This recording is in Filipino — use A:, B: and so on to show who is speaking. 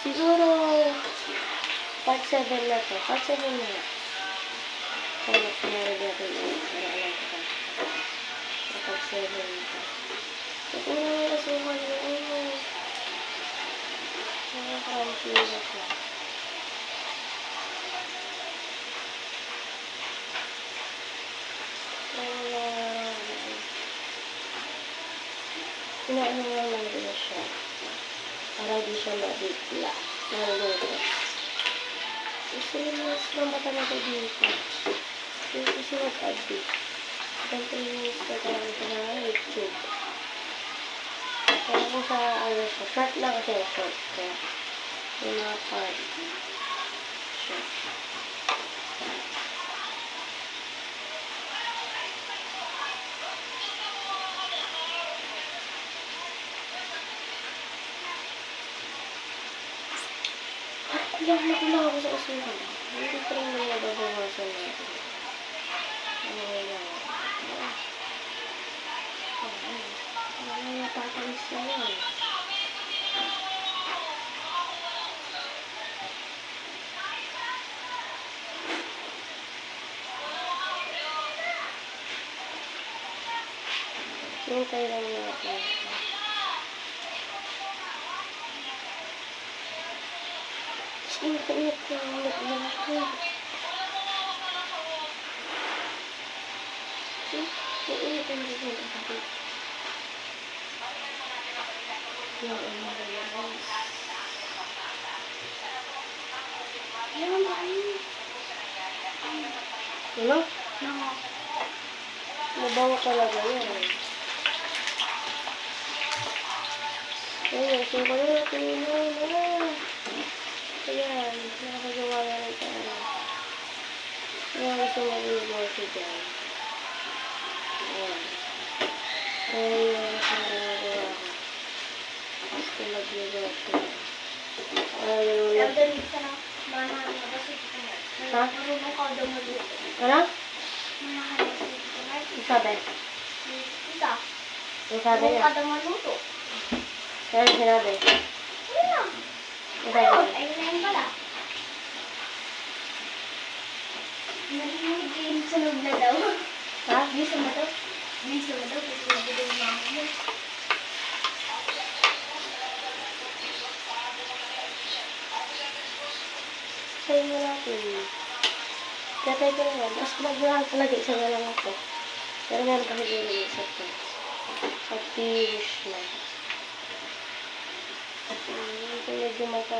A: Siguro, part 7 na to. Part 7 na nga. Kaya pinarag natin ulit. Para alam ko pa. Sa part 7 na to. So, kung nakasuhan mo, nakakarampilas na. Inaano nga lang din siya. Para di siya mabigla. Naluluto. Kasi mas mambata na ko dito. Kasi mag-addi. Ganito yung Instagram ko na YouTube. Kaya kung sa ano siya, short lang kasi short. Kaya yung mga part. Short. Kulang ako sa usuhan. Hindi ko rin naman nababawasan natin. Ano lang. Ano natatalis na yan. Hintay lang natin. Init na natin. Init ang bigyan ang kapit. Yung umalayas. Yan ba yun? Ano? Mabawa talaga yan. Ayan, suka na natin yun. Ayan, nakakagawa na rin tayo. Ayan, gusto mag-iigaw siya dyan. Ayan. Ayan, gusto mag-iigaw ako. Gusto mag-iigaw siya. Ayan, wala.
B: Nagdalit ka na, manahan na ba siya dito na?
A: Ha?
B: Marunong ka daw mag-iigaw.
A: Ano?
B: Manahan na siya dito na.
A: Ang sabi?
B: Isa.
A: Ang sabi
B: Marunong
A: niya?
B: ka daw maluto.
A: Kaya ang sinabi?
B: Ano lang?
A: Ang sabi
B: Ayun,
A: niya?
B: ayun na yun pala. Narinig sunog na daw.
A: Ha?
B: Bisa na daw. Bisa na daw. Bisa na daw yung mga mo.
A: Tayo mo natin. Kaya tayo ko naman. Mas magmahal talaga isa na lang ako. Pero meron kasi din yung isa ko. Pag-finish na. Medyo mata